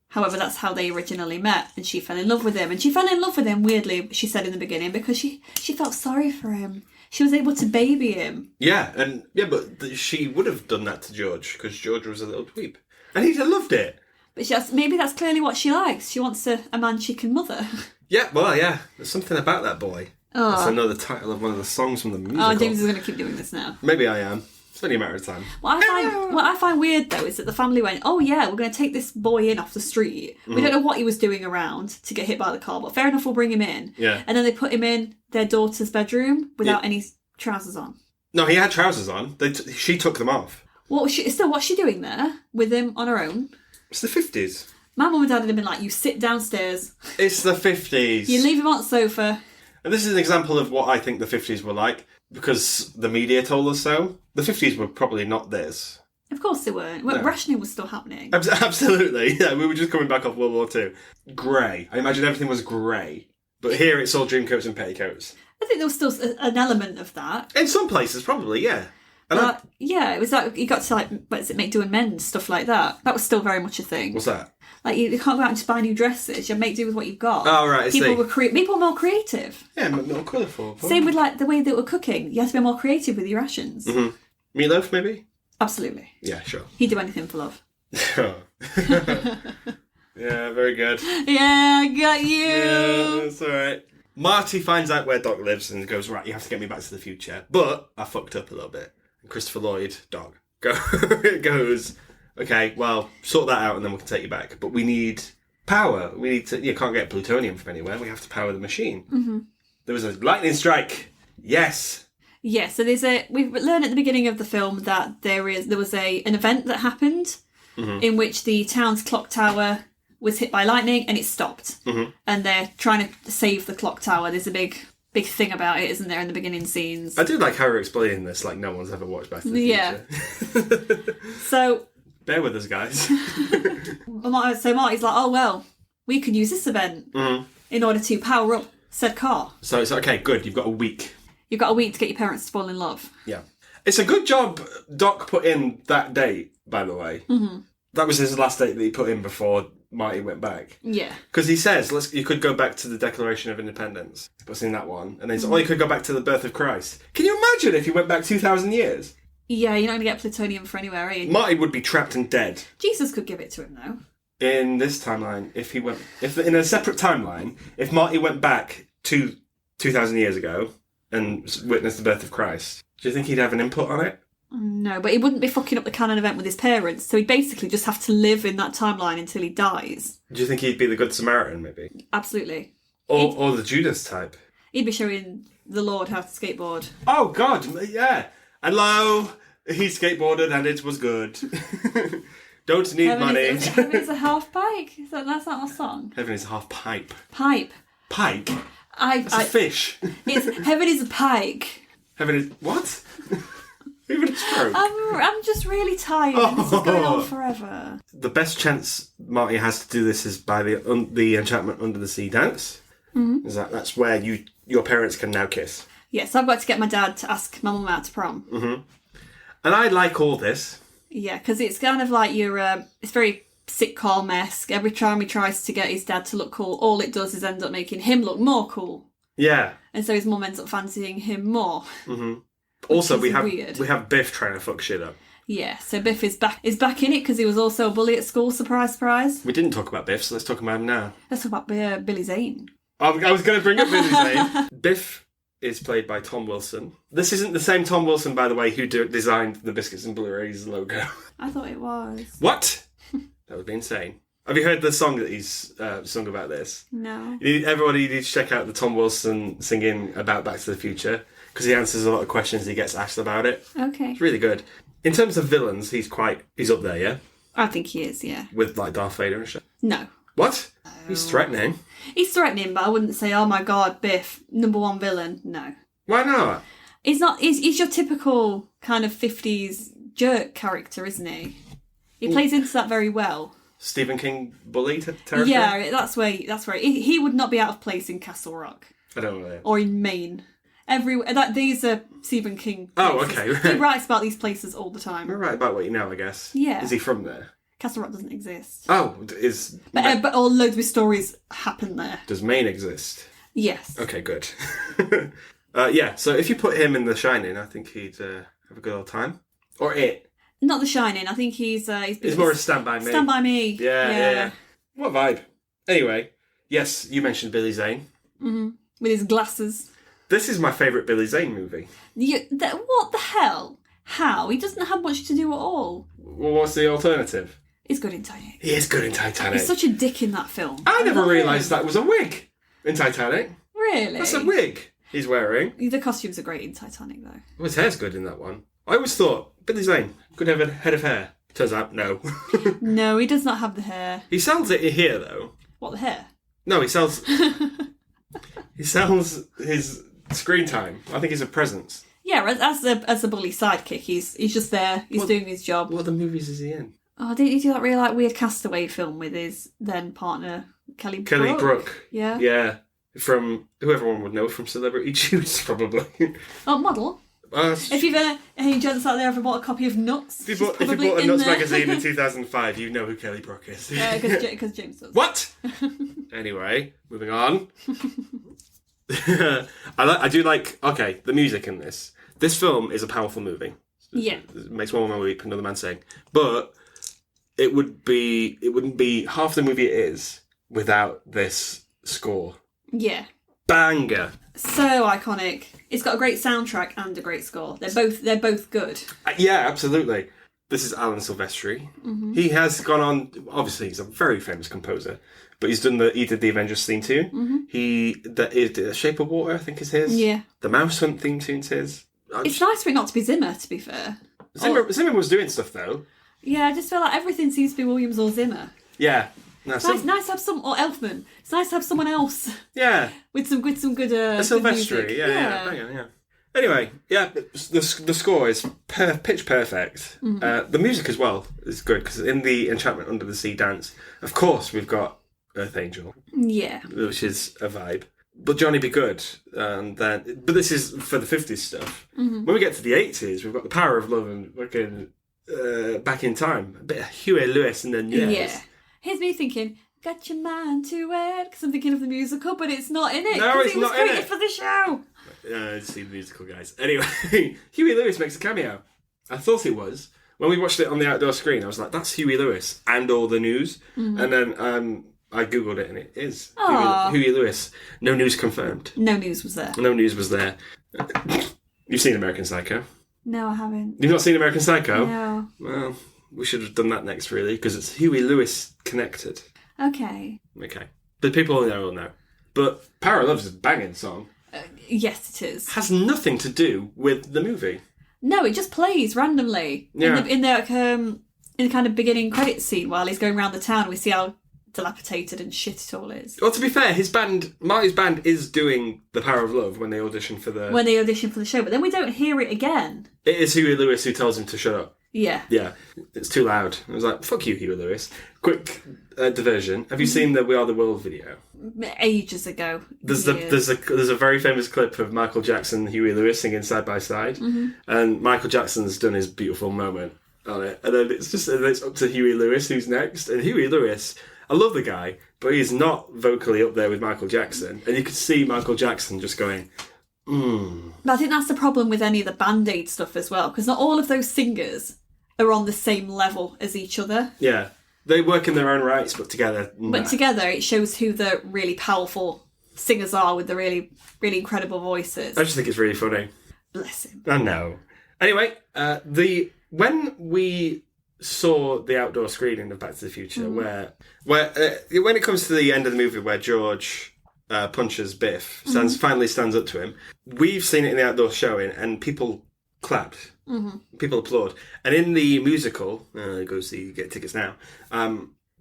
However, that's how they originally met, and she fell in love with him. And she fell in love with him, weirdly, she said in the beginning, because she felt sorry for him. She was able to baby him. Yeah, but she would have done that to George, because George was a little dweeb. And he'd have loved it. But maybe that's clearly what she likes. She wants a man she can mother. Yeah, well, yeah. There's something about that boy. Oh. That's another title of one of the songs from the musical. Oh, James is going to keep doing this now. Maybe I am. It's only a matter of time. What I find weird, though, is that the family went, oh yeah, we're going to take this boy in off the street. We don't know what he was doing around to get hit by the car, but fair enough, we'll bring him in. Yeah. And then they put him in their daughter's bedroom without any trousers on. No, he had trousers on. She took them off. What's she doing there with him on her own? It's the 50s. My mum and dad had been like, you sit downstairs. It's the 50s. You leave him on the sofa. And this is an example of what I think the 50s were like, because the media told us so. The 50s were probably not this. Of course they weren't. No. Rationing was still happening. Absolutely. Yeah, we were just coming back off World War II. Grey. I imagine everything was grey. But here it's all dreamcoats and petticoats. I think there was still an element of that. In some places, probably, yeah. Yeah, it was like, you got to make do and mend, stuff like that. That was still very much a thing. What's that? Like, you can't go out and just buy new dresses. You make do with what you've got. Oh, right, I see. People were more creative. Yeah, more colourful. Same with, like, the way they were cooking. You have to be more creative with your rations. Mm-hmm. Meatloaf, maybe? Absolutely. Yeah, sure. He'd do anything for love. Yeah, very good. Yeah, I got you. Yeah, that's all right. Marty finds out where Doc lives and goes, right, you have to get me back to the future. But I fucked up a little bit. And Christopher Lloyd, Doc, goes, okay, well, sort that out and then we can take you back. But we need power. We need to, you can't get plutonium from anywhere. We have to power the machine. Mm-hmm. There was a lightning strike. Yes. Yeah, so we've learned at the beginning of the film that there was an event that happened in which the town's clock tower was hit by lightning and it stopped. And they're trying to save the clock tower. There's a big thing about it, isn't there, in the beginning scenes? I do like how you're explaining this like no one's ever watched Back to the Future. Yeah. So bear with us, guys. So Marty's like, oh well, we can use this event in order to power up said car. So it's okay, good, you've got a week. You've got a week to get your parents to fall in love. Yeah. It's a good job Doc put in that date, by the way. That was his last date that he put in before Marty went back. Yeah. Because he says, you could go back to the Declaration of Independence. He puts in that one. And then he's you could go back to the birth of Christ. Can you imagine if you went back 2,000 years? Yeah, you're not going to get plutonium for anywhere, are you? Marty would be trapped and dead. Jesus could give it to him, though. In this timeline, if in a separate timeline, if Marty went back to 2,000 years ago and witnessed the birth of Christ, do you think he'd have an input on it? No, but he wouldn't be fucking up the canon event with his parents, so he'd basically just have to live in that timeline until he dies. Do you think he'd be the Good Samaritan, maybe? Absolutely. Or the Judas type? He'd be showing the Lord how to skateboard. Oh, God, yeah. Hello, he skateboarded and it was good. Don't need money. Heaven is a half bike? That's not a song. Heaven is a half pipe. Pipe. Pike? It's a fish. Heaven is a pike. Heaven is... What? Even a stroke. I'm just really tired and this is going on forever. The best chance Marty has to do this is by the enchantment under the sea dance. Mm-hmm. That's where your parents can now kiss. Yes, I've got to get my dad to ask my mum out to prom. Mm-hmm. And I like all this. Yeah, because it's kind of like it's very sitcom-esque. Every time he tries to get his dad to look cool, all it does is end up making him look more cool. Yeah. And so his mum ends up fancying him more. Mm-hmm. Also, we have Biff trying to fuck shit up. Yeah, so Biff is back in it because he was also a bully at school. Surprise, surprise. We didn't talk about Biff, so let's talk about him now. Let's talk about Billy Zane. I was going to bring up Billy Zane. Biff is played by Tom Wilson. This isn't the same Tom Wilson, by the way, who designed the Biscuits and Blurays logo. I thought it was. What? That would be insane. Have you heard the song that he's sung about this? No. Everybody needs to check out the Tom Wilson singing about Back to the Future. because he answers a lot of questions he gets asked about it. Okay. It's really good. In terms of villains, he's up there, yeah? I think he is, yeah. With, like, Darth Vader and shit. No. What? He's threatening. He's threatening, but I wouldn't say, oh my god, Biff, number one villain. No. Why not? He's not. He's your typical kind of 50s jerk character, isn't he? He plays into that very well. Stephen King bully territory? Yeah, that's where he would not be out of place in Castle Rock. I don't know. Or in Maine. These are Stephen King places. Oh, okay. He writes about these places all the time. You're right about what you know, I guess. Yeah. Is he from there? Castle Rock doesn't exist. Oh, But all loads of stories happen there. Does Maine exist? Yes. Okay, good. Yeah, so if you put him in The Shining, I think he'd have a good old time. Or It. Not The Shining. I think he's more a Stand By Me. Stand By Me. Yeah. What vibe? Anyway, yes, you mentioned Billy Zane. Mm-hmm. With his glasses. This is my favourite Billy Zane movie. What the hell? How? He doesn't have much to do at all. Well, what's the alternative? He's good in Titanic. He is good in Titanic. He's such a dick in that film. I never realised that was a wig in Titanic. Really? That's a wig he's wearing. The costumes are great in Titanic, though. Well, his hair's good in that one. I always thought Billy Zane could have a head of hair. Turns out, no. No, he does not have the hair. He sells it here, though. What, the hair? No, he sells... he sells his screen time. I think he's a presence. Yeah, as a bully sidekick, he's just there. He's doing his job. What other movies is he in? Oh, didn't he do that really weird Castaway film with his then partner Kelly Brook? Yeah. Yeah. From who everyone would know from Celebrity Juice, probably. Oh, model. If you've any gents out there ever bought a copy of Nuts, if you bought a Nuts magazine in 2005, you know who Kelly Brook is. Yeah, because James does. What? Anyway, moving on. I do like the music in this. This film is a powerful movie. Yeah, it makes one woman weep, another man sing. But it wouldn't be half the movie it is without this score. Yeah, banger. So iconic. It's got a great soundtrack and a great score. They're both good. Yeah, absolutely. This is Alan Silvestri. Mm-hmm. He has gone on. Obviously, he's a very famous composer, but he did the Avengers theme tune. Mm-hmm. The Shape of Water, I think, is his. Yeah. The Mouse Hunt theme tune's his. It's nice for it not to be Zimmer, to be fair. Zimmer was doing stuff though. Yeah, I just feel like everything seems to be Williams or Zimmer. Yeah. No, it's nice to have or Elfman. It's nice to have someone else. Yeah. with some good Silvestri, yeah. Anyway, yeah, the score is pitch perfect. Mm-hmm. The music as well is good because in the Enchantment Under the Sea dance, of course, we've got Earth Angel. Yeah. Which is a vibe. But Johnny Be Good, but this is for the 50s stuff. Mm-hmm. When we get to the 80s, we've got The Power of Love and fucking Back in Time. A bit of Huey Lewis and then Yeah. Here's me thinking, got your mind to it, because I'm thinking of the musical, but it's not in it. No, it's not in it. It was created for the show. I see the musical, guys. Anyway, Huey Lewis makes a cameo. I thought it was. When we watched it on the outdoor screen, I was like, that's Huey Lewis and all the news. Mm-hmm. And then I googled it and it is Huey Lewis. No news confirmed. No news was there. No news was there. You've seen American Psycho? No, I haven't. You've not seen American Psycho? No. Well, we should have done that next, really, because it's Huey Lewis connected. Okay. But people will know. But Power of Love is a banging song. Yes, it is. Has nothing to do with the movie. No, it just plays randomly. Yeah. In the kind of beginning credits scene while he's going around the town, we see how dilapidated and shit it all is. Well, to be fair, Marty's band is doing The Power of Love when they audition for the show, but then we don't hear it again. It is Huey Lewis who tells him to shut up. Yeah. Yeah. It's too loud. I was like, fuck you, Huey Lewis. Quick diversion. Have you seen the We Are the World video? Ages ago. There's a very famous clip of Michael Jackson and Huey Lewis singing side by side. Mm-hmm. And Michael Jackson's done his beautiful moment on it. And then it's up to Huey Lewis who's next. And Huey Lewis, I love the guy, but he's not vocally up there with Michael Jackson. And you could see Michael Jackson just going, But I think that's the problem with any of the Band-Aid stuff as well, because not all of those singers are on the same level as each other. Yeah. They work in their own rights, but together... Nah. But together, it shows who the really powerful singers are with the really, really incredible voices. I just think it's really funny. Bless him. I know. Anyway, when we saw the outdoor screening of Back to the Future, where when it comes to the end of the movie where George punches Biff, finally stands up to him. We've seen it in the outdoor showing, and people clapped. Mm-hmm. People applaud. And in the musical, go see, get tickets now,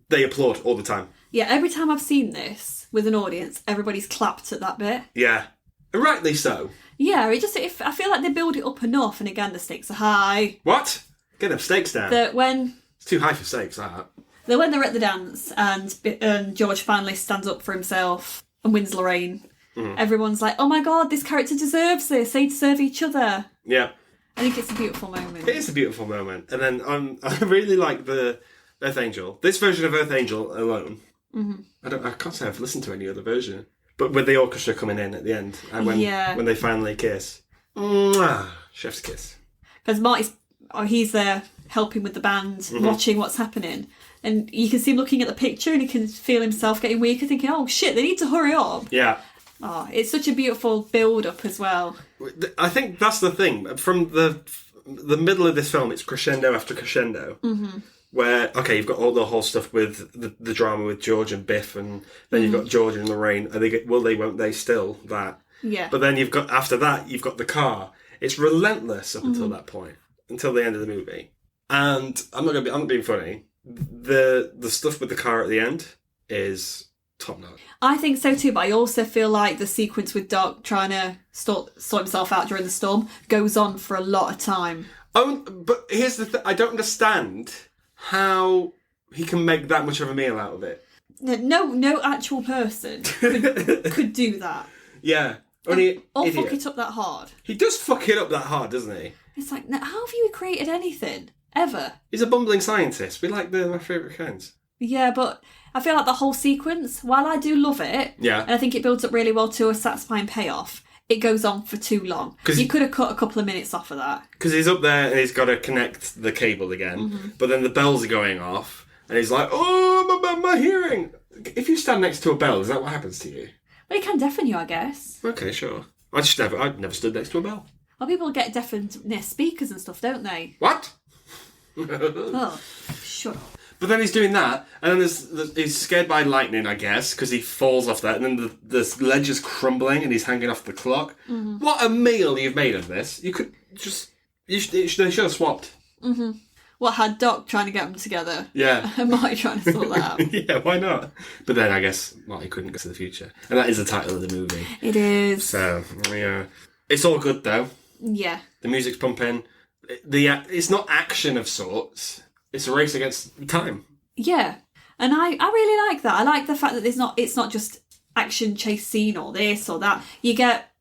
they applaud all the time. Yeah, every time I've seen this with an audience, everybody's clapped at that bit. Yeah. And rightly so. Yeah, I feel like they build it up enough, and again, the stakes are high. What? Get them stakes down. It's too high for stakes, that. When they're at the dance, and George finally stands up for himself and wins Lorraine, everyone's like, oh my god, this character deserves this. They deserve each other. Yeah. I think it's a beautiful moment. It is a beautiful moment. And then I really like the Earth Angel. This version of Earth Angel alone. Mm-hmm. I can't say I've listened to any other version. But with the orchestra coming in at the end, and when they finally kiss. Mwah, chef's kiss. Because he's there helping with the band, watching what's happening. And you can see him looking at the picture and he can feel himself getting weaker, thinking, oh shit, they need to hurry up. Yeah. Oh, it's such a beautiful build-up as well. I think that's the thing. From the middle of this film, it's crescendo after crescendo. Mm-hmm. Where, okay, you've got all the whole stuff with the drama with George and Biff, and then you've got George and Lorraine. Won't they still, that. Yeah. But then after that, you've got the car. It's relentless up until that point, until the end of the movie. And I'm not being funny. The stuff with the car at the end is top notch. I think so too, but I also feel like the sequence with Doc trying to sort himself out during the storm goes on for a lot of time. Oh, but here's the thing. I don't understand how he can make that much of a meal out of it. No actual person could do that. Yeah. Or fuck it up that hard. He does fuck it up that hard, doesn't he? It's like, how have you created anything? Ever? He's a bumbling scientist. We like my favourite kinds. Yeah, but I feel like the whole sequence, while I do love it, and I think it builds up really well to a satisfying payoff, it goes on for too long. You could have cut a couple of minutes off of that. Because he's up there and he's got to connect the cable again, but then the bells are going off, and he's like, oh, my hearing. If you stand next to a bell, is that what happens to you? Well, it can deafen you, I guess. Okay, sure. I've never stood next to a bell. Well, people get deafened near speakers and stuff, don't they? What? Oh, shut up. But then he's doing that, and then he's scared by lightning, I guess, because he falls off that, and then the ledge is crumbling, and he's hanging off the clock. Mm-hmm. What a meal you've made of this! You could just... they should have swapped. Mm-hmm. What, had Doc trying to get them together? Yeah. And Marty trying to sort that out? Yeah, why not? But then I guess Marty couldn't go to the future. And that is the title of the movie. It is. So, yeah. It's all good, though. Yeah. The music's pumping. It's not action of sorts. It's a race against time. Yeah. And I really like that. I like the fact that it's not just action chase scene or this or that. You get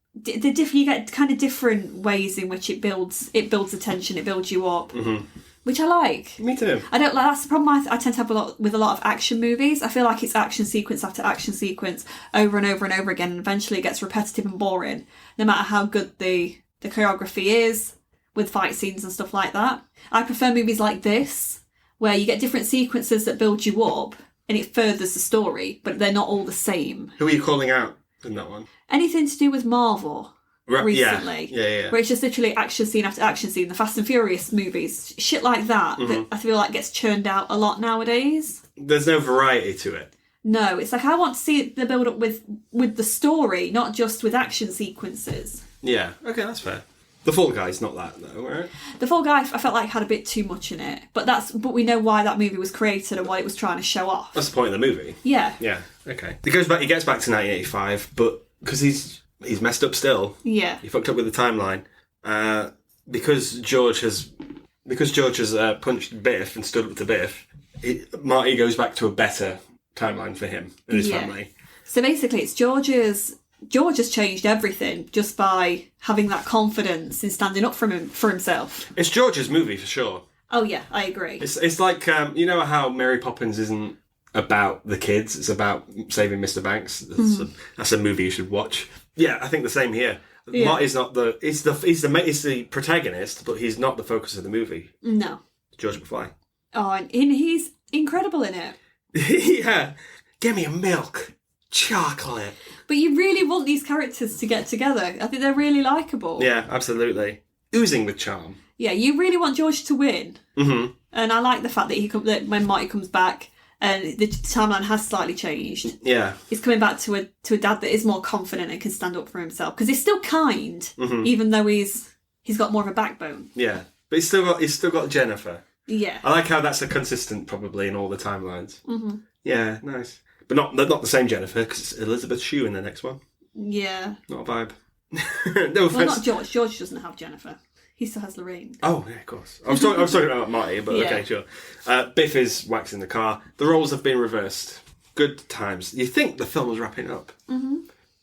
kind of different ways in which it builds attention, it builds you up. Mm-hmm. Which I like. Me too. I don't like. That's the problem I tend to have with a lot of action movies. I feel like it's action sequence after action sequence over and over and over again, and eventually it gets repetitive and boring, no matter how good the choreography is with fight scenes and stuff like that. I prefer movies like this, where you get different sequences that build you up, and it furthers the story, but they're not all the same. Who are you calling out in that one? Anything to do with Marvel. Recently. Yeah. Where it's just literally action scene after action scene. The Fast and Furious movies, shit like that, that I feel like gets churned out a lot nowadays. There's no variety to it. No, it's like I want to see the build up with the story, not just with action sequences. Yeah, okay, that's fair. The Fall Guy's not that though, right? The Fall Guy, I felt like had a bit too much in it, but we know why that movie was created and what it was trying to show off. That's the point of the movie. Yeah. Yeah. Okay. He gets back to 1985, but because he's messed up still. Yeah. He fucked up with the timeline. Because George has punched Biff and stood up to Biff, Marty goes back to a better timeline for him and his family. So basically it's George has changed everything just by having that confidence in standing up for himself. It's George's movie for sure. Oh yeah, I agree. It's like you know how Mary Poppins isn't about the kids, it's about saving Mr. Banks. That's a movie you should watch. Yeah, I think the same here. Yeah. Marty's not he's the protagonist, but he's not the focus of the movie. No. George McFly. Oh, and he's incredible in it. Yeah. Give me a milk. Chocolate. But you really want these characters to get together. I think they're really likeable. Yeah, absolutely. Oozing with charm. Yeah, you really want George to win. Mm-hmm. And I like the fact that when Marty comes back, and the timeline has slightly changed. Yeah. He's coming back to a dad that is more confident and can stand up for himself. Because he's still kind, even though he's got more of a backbone. Yeah. But he's still got Jennifer. Yeah. I like how that's a consistent probably in all the timelines. Mm-hmm. Yeah, nice. But not the same Jennifer, because it's Elizabeth Shue in the next one. Yeah. Not a vibe. No offense. Well, not George. George doesn't have Jennifer. He still has Lorraine. Oh, yeah, of course. I was talking about Marty, but okay, sure. Biff is waxing the car. The roles have been reversed. Good times. You think the film was wrapping up. Mm-hmm.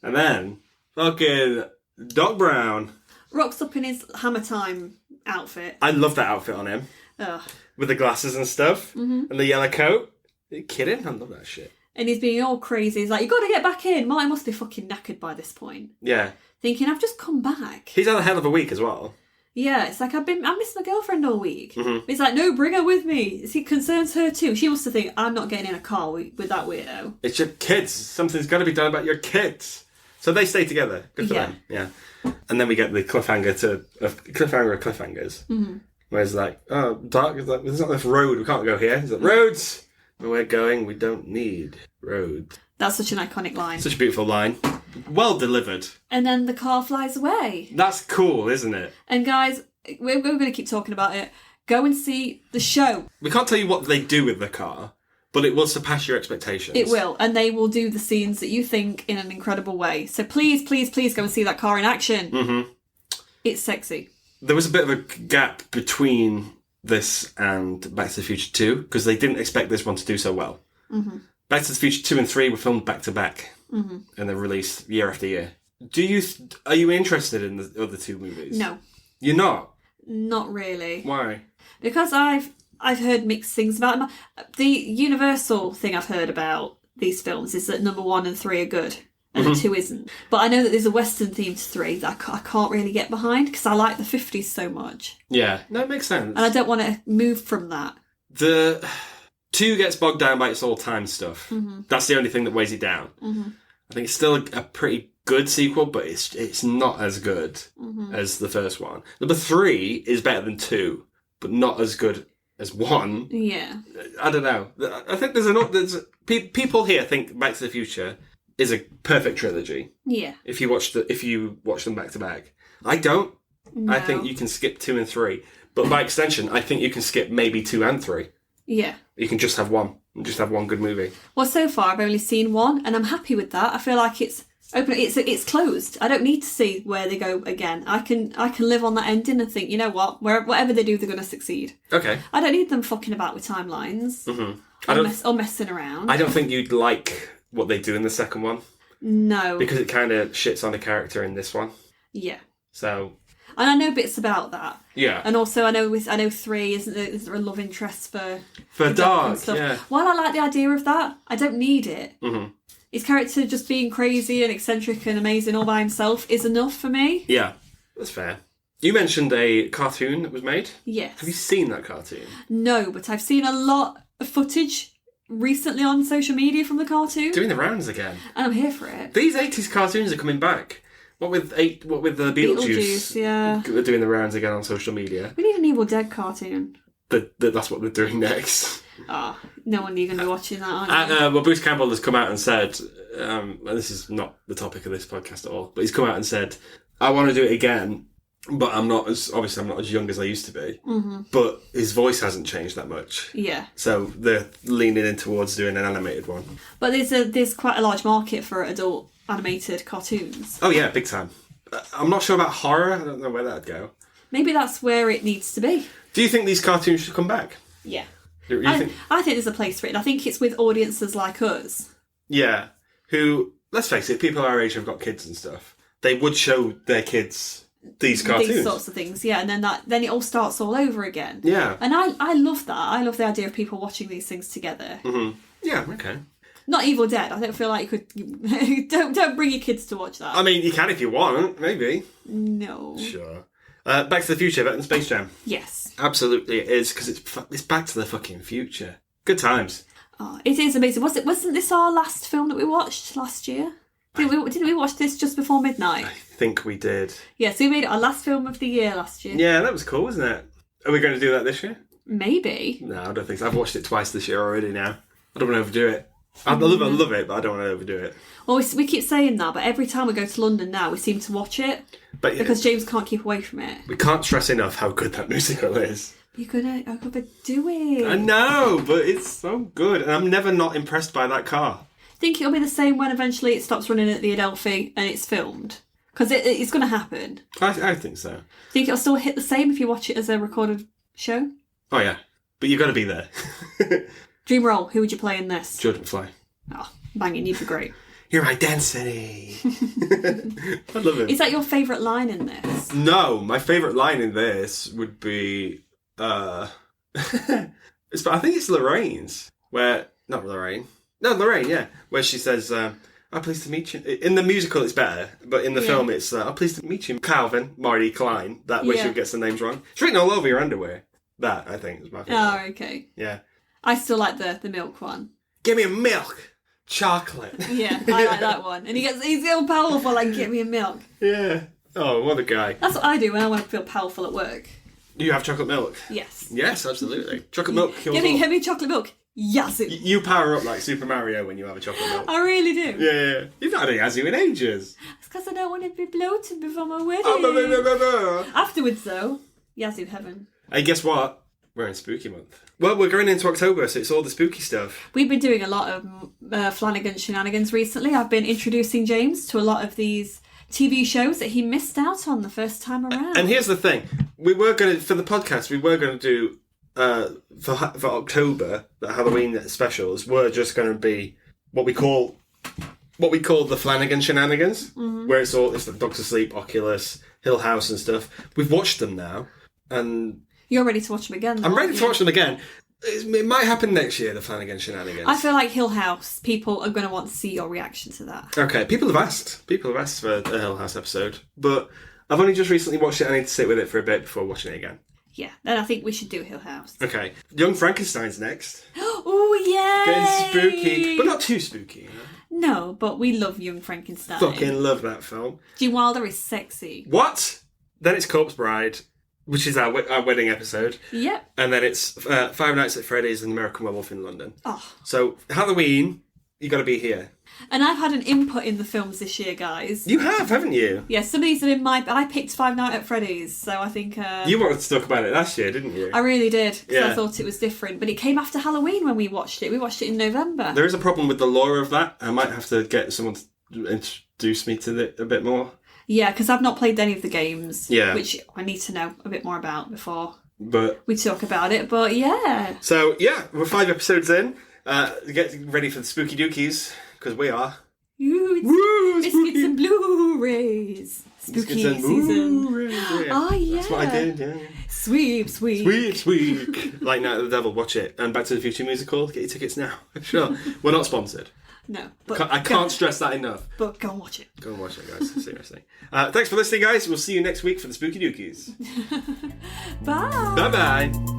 And then, fucking Doc Brown rocks up in his Hammer Time outfit. I love that outfit on him. Ugh. With the glasses and stuff. Mm-hmm. And the yellow coat. Are you kidding? I love that shit. And he's being all crazy. He's like, you got to get back in. Marty must be fucking knackered by this point. Yeah. Thinking, I've just come back. He's had a hell of a week as well. Yeah, it's like, I missed my girlfriend all week. Mm-hmm. He's like, no, bring her with me. It concerns her too. She must have think, I'm not getting in a car with that weirdo. It's your kids. Something's got to be done about your kids. So they stay together. Good for them. Yeah. And then we get the cliffhanger of cliffhangers. Mm-hmm. Where it's like, oh, Doc, there's not enough road. We can't go here. He's like, roads! Where we're going, we don't need roads. That's such an iconic line. Such a beautiful line. Well delivered. And then the car flies away. That's cool, isn't it? And guys, we're going to keep talking about it. Go and see the show. We can't tell you what they do with the car, but it will surpass your expectations. It will. And they will do the scenes that you think in an incredible way. So please, please, please go and see that car in action. Mm-hmm. It's sexy. There was a bit of a gap between this and Back to the Future 2 because they didn't expect this one to do so well. Mm-hmm. Back to the Future 2 and 3 were filmed back to back, and they're released year after year. Are you interested in the other two movies? No. You're not? Not really. Why? Because I've heard mixed things about them. The universal thing I've heard about these films is that number 1 and 3 are good. And 2 isn't. But I know that there's a Western themed 3 that I can't really get behind because I like the 50s so much. Yeah, no, it makes sense. And I don't want to move from that. The 2 gets bogged down by its all-time stuff. Mm-hmm. That's the only thing that weighs it down. Mm-hmm. I think it's still a pretty good sequel, but it's not as good as the first one. Number 3 is better than 2, but not as good as 1. Yeah. I don't know. I think people here think Back to the Future is a perfect trilogy. Yeah. If you watch them back to back. I don't. No. I think you can skip 2 and 3. But by extension, I think you can skip maybe 2 and 3. Yeah. You can just have one. Just have one good movie. Well, so far I've only seen 1 and I'm happy with that. I feel like it's open. It's closed. I don't need to see where they go again. I can live on that ending and think, you know what? Whatever they do, they're going to succeed. Okay. I don't need them fucking about with timelines. Mm-hmm. Or messing around. I don't think you'd like what they do in the second one. No. Because it kind of shits on a character in this one. Yeah. So. And I know bits about that. Yeah. And also I know 3 is there a love interest for Doc and stuff. Yeah. While I like the idea of that, I don't need it. Mm-hmm. His character just being crazy and eccentric and amazing all by himself is enough for me. Yeah, that's fair. You mentioned a cartoon that was made. Yes. Have you seen that cartoon? No, but I've seen a lot of footage recently on social media from the cartoon. Doing the rounds again. And I'm here for it. These 80s cartoons are coming back. What with the Beetlejuice? Yeah. They're doing the rounds again on social media. We need an Evil Dead cartoon. That's what they're doing next. Oh, no wonder you're going to be watching that, aren't you? Well, Bruce Campbell has come out and said, and this is not the topic of this podcast at all, but he's come out and said, I want to do it again, but I'm not as young as I used to be. Mm-hmm. But his voice hasn't changed that much. Yeah. So they're leaning in towards doing an animated one. But there's quite a large market for adult animated cartoons. Oh yeah, big time. I'm not sure about horror. I don't know where that'd go. Maybe that's where it needs to be. Do you think these cartoons should come back? Yeah. I think there's a place for it. I think it's with audiences like us. Yeah. Who, let's face it, people our age have got kids and stuff. They would show their kids these cartoons. These sorts of things, yeah. And then it all starts all over again. Yeah. And I love that. I love the idea of people watching these things together. Mm-hmm. Yeah, okay. Not Evil Dead. I don't feel like you could... don't bring your kids to watch that. I mean, you can if you want, maybe. No. Sure. Back to the Future, better than Space Jam. Yes. Absolutely it is, because it's Back to the fucking future. Good times. Oh, it is amazing. Wasn't this our last film that we watched last year? Didn't we watch this just before midnight? I think we did. Yeah, so we made it our last film of the year last year. Yeah, that was cool, wasn't it? Are we going to do that this year? Maybe. No, I don't think so. I've watched it twice this year already now. I don't want to overdo it. I love it, but I don't want to overdo it. Well, we keep saying that, but every time we go to London now, we seem to watch it. But because James can't keep away from it. We can't stress enough how good that musical is. You're gonna do it. I know, but it's so good. And I'm never not impressed by that car. Think it'll be the same when eventually it stops running at the Adelphi and it's filmed? Because it's going to happen. I think so. Think it'll still hit the same if you watch it as a recorded show? Oh, yeah. But you've got to be there. Dream roll, who would you play in this? Jordan Fly. Oh, banging, you'd be great. You're my density. I love it. Is that your favourite line in this? No, my favourite line in this would be... I think it's Lorraine's. Not Lorraine. No, Lorraine, yeah. Where she says, I'm pleased to meet you. In the musical, it's better. But in the film, it's, I'm pleased to meet you. Calvin, Marty, Klein. That way she gets the names wrong. It's written all over your underwear. That, I think, is my favourite. Oh, okay. Yeah. I still like the milk one. Give me a milk. Chocolate. Yeah, I like that one. And he's so powerful, like, get me a milk. Yeah. Oh, what a guy. That's what I do when I want to feel powerful at work. You have chocolate milk? Yes. Yes, absolutely. Chocolate milk kills Give me chocolate milk. Yazoo. You power up like Super Mario when you have a chocolate milk. I really do. Yeah. You've not had a Yazoo in ages. It's because I don't want to be bloated before my wedding. Afterwards, though, Yazoo heaven. Hey, guess what? We're in spooky month. Well, we're going into October, so it's all the spooky stuff. We've been doing a lot of Flanagan shenanigans recently. I've been introducing James to a lot of these TV shows that he missed out on the first time around. And here's the thing. For the podcast, we were going to do, for October, the Halloween specials were just going to be what we call the Flanagan shenanigans, where it's like Doctor Sleep, Oculus, Hill House and stuff. We've watched them now, and... You're ready to watch them again, though, I'm ready to watch them again. It might happen next year, the Flanagan shenanigans. I feel like Hill House, people are going to want to see your reaction to that. Okay, people have asked. People have asked for a Hill House episode, but I've only just recently watched it. I need to sit with it for a bit before watching it again. Yeah, then I think we should do Hill House. Okay, Young Frankenstein's next. Oh, yeah! Getting spooky, but not too spooky, you know? No, but we love Young Frankenstein. Fucking love that film. Gene Wilder is sexy. What? Then it's Corpse Bride, which is our wedding episode. Yep. And then it's Five Nights at Freddy's and American Werewolf in London. Oh. So, Halloween, you got to be here. And I've had an input in the films this year, guys. You have, haven't you? Yeah, some of these have been I picked Five Nights at Freddy's, so I think... You wanted to talk about it last year, didn't you? I really did, because I thought it was different. But it came after Halloween when we watched it. We watched it in November. There is a problem with the lore of that. I might have to get someone to introduce me to it a bit more. Yeah, because I've not played any of the games, yeah, which I need to know a bit more about before we talk about it. But yeah. So, yeah, we're 5 episodes in. Get ready for the spooky dookies, because we are. Woo, Biscuits and Blurays. Spooky season. Yeah. Oh, yeah. That's what I did, yeah. Sweep. Like Night of the Devil, watch it. And Back to the Future musical, get your tickets now. Sure. We're not sponsored. No. But I can't stress that enough. But go and watch it. Go and watch it, guys. Seriously. Thanks for listening, guys. We'll see you next week for the Spooky Dookies. Bye. Bye-bye.